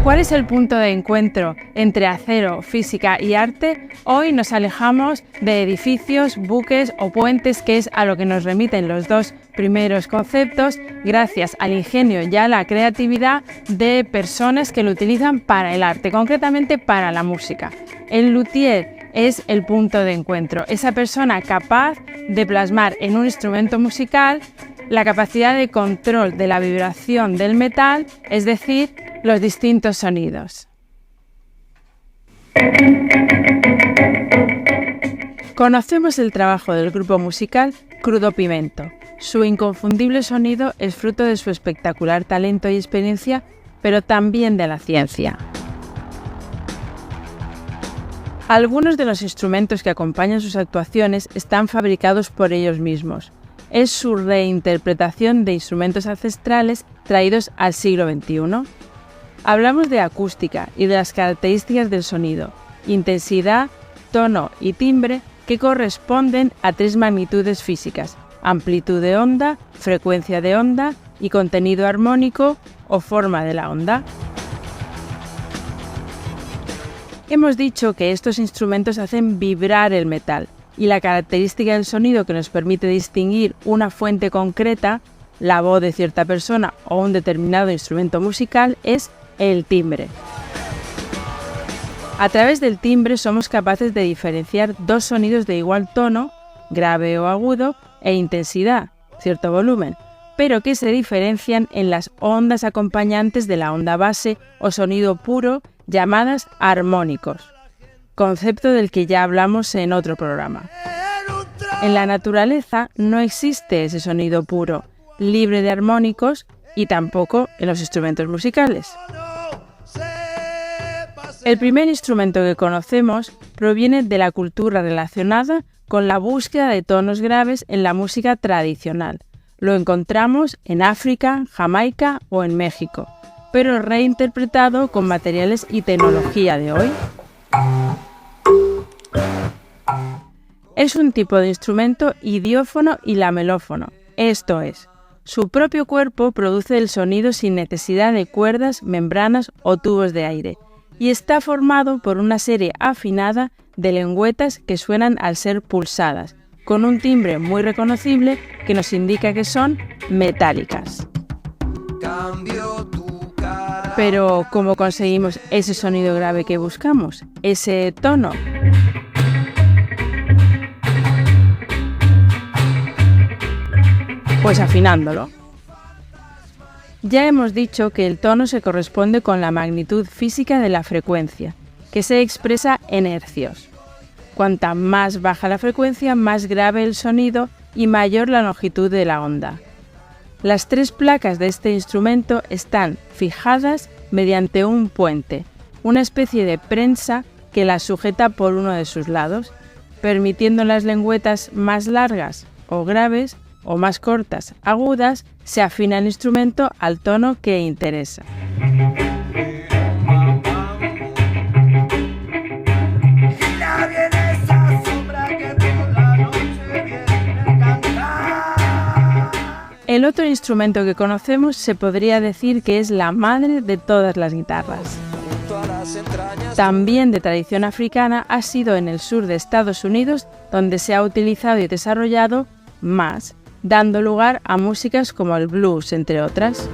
¿Cuál es el punto de encuentro entre acero, física y arte? Hoy nos alejamos de edificios, buques o puentes, que es a lo que nos remiten los dos primeros conceptos, gracias al ingenio y a la creatividad de personas que lo utilizan para el arte, concretamente para la música. El luthier es el punto de encuentro, esa persona capaz de plasmar en un instrumento musical la capacidad de control de la vibración del metal, es decir, los distintos sonidos. Conocemos el trabajo del grupo musical Crudo Pimento. Su inconfundible sonido es fruto de su espectacular talento y experiencia, pero también de la ciencia. Algunos de los instrumentos que acompañan sus actuaciones están fabricados por ellos mismos. Es su reinterpretación de instrumentos ancestrales traídos al siglo XXI. Hablamos de acústica y de las características del sonido, intensidad, tono y timbre que corresponden a tres magnitudes físicas: amplitud de onda, frecuencia de onda y contenido armónico o forma de la onda. Hemos dicho que estos instrumentos hacen vibrar el metal y la característica del sonido que nos permite distinguir una fuente concreta, la voz de cierta persona o un determinado instrumento musical, es el timbre. A través del timbre somos capaces de diferenciar dos sonidos de igual tono, grave o agudo, e intensidad, cierto volumen, pero que se diferencian en las ondas acompañantes de la onda base o sonido puro, llamadas armónicos, concepto del que ya hablamos en otro programa. En la naturaleza no existe ese sonido puro, libre de armónicos, y tampoco en los instrumentos musicales. El primer instrumento que conocemos proviene de la cultura relacionada con la búsqueda de tonos graves en la música tradicional. Lo encontramos en África, Jamaica o en México, pero reinterpretado con materiales y tecnología de hoy. Es un tipo de instrumento idiófono y lamelófono, esto es, su propio cuerpo produce el sonido sin necesidad de cuerdas, membranas o tubos de aire, y está formado por una serie afinada de lengüetas que suenan al ser pulsadas, con un timbre muy reconocible que nos indica que son metálicas. Pero, ¿cómo conseguimos ese sonido grave que buscamos? Ese tono. Pues afinándolo. Ya hemos dicho que el tono se corresponde con la magnitud física de la frecuencia, que se expresa en hercios. Cuanta más baja la frecuencia, más grave el sonido y mayor la longitud de la onda. Las tres placas de este instrumento están fijadas mediante un puente, una especie de prensa que las sujeta por uno de sus lados, permitiendo las lengüetas más largas o graves o más cortas, agudas, se afina el instrumento al tono que interesa. El otro instrumento que conocemos se podría decir que es la madre de todas las guitarras. También de tradición africana, ha sido en el sur de Estados Unidos donde se ha utilizado y desarrollado más, dando lugar a músicas como el blues, entre otras.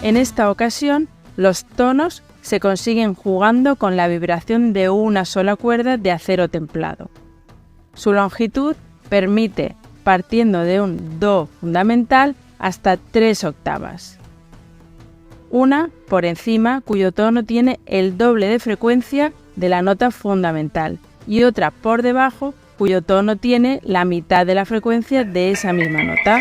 En esta ocasión, los tonos se consiguen jugando con la vibración de una sola cuerda de acero templado. Su longitud permite, partiendo de un do fundamental, hasta 3 octavas. Una por encima, cuyo tono tiene el doble de frecuencia de la nota fundamental, y otra por debajo, cuyo tono tiene la mitad de la frecuencia de esa misma nota.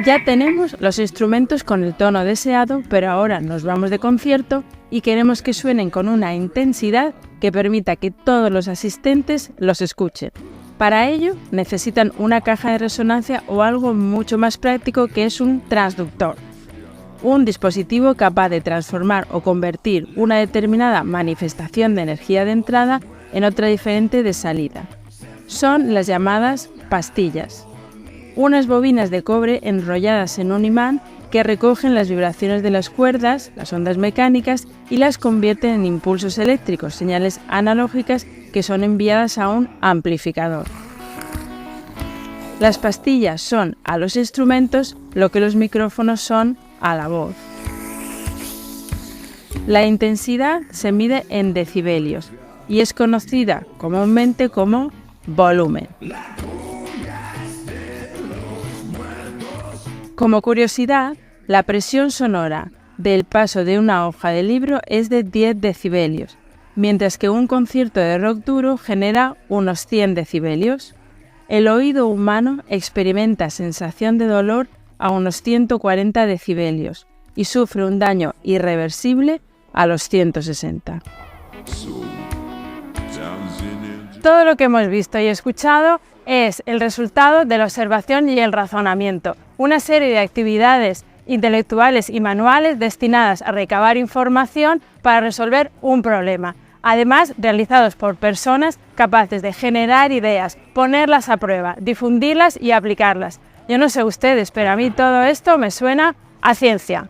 Ya tenemos los instrumentos con el tono deseado, pero ahora nos vamos de concierto y queremos que suenen con una intensidad que permita que todos los asistentes los escuchen. Para ello necesitan una caja de resonancia o algo mucho más práctico, que es un transductor. Un dispositivo capaz de transformar o convertir una determinada manifestación de energía de entrada en otra diferente de salida. Son las llamadas pastillas. unas bobinas de cobre enrolladas en un imán que recogen las vibraciones de las cuerdas, las ondas mecánicas, y las convierten en impulsos eléctricos, señales analógicas que son enviadas a un amplificador. Las pastillas son a los instrumentos lo que los micrófonos son a la voz. La intensidad se mide en decibelios y es conocida comúnmente como volumen. Como curiosidad, la presión sonora del paso de una hoja de libro es de 10 decibelios, mientras que un concierto de rock duro genera unos 100 decibelios. El oído humano experimenta sensación de dolor a unos 140 decibelios y sufre un daño irreversible a los 160. Todo lo que hemos visto y escuchado es el resultado de la observación y el razonamiento, una serie de actividades intelectuales y manuales destinadas a recabar información para resolver un problema, además realizados por personas capaces de generar ideas, ponerlas a prueba, difundirlas y aplicarlas. Yo no sé ustedes, pero a mí todo esto me suena a ciencia.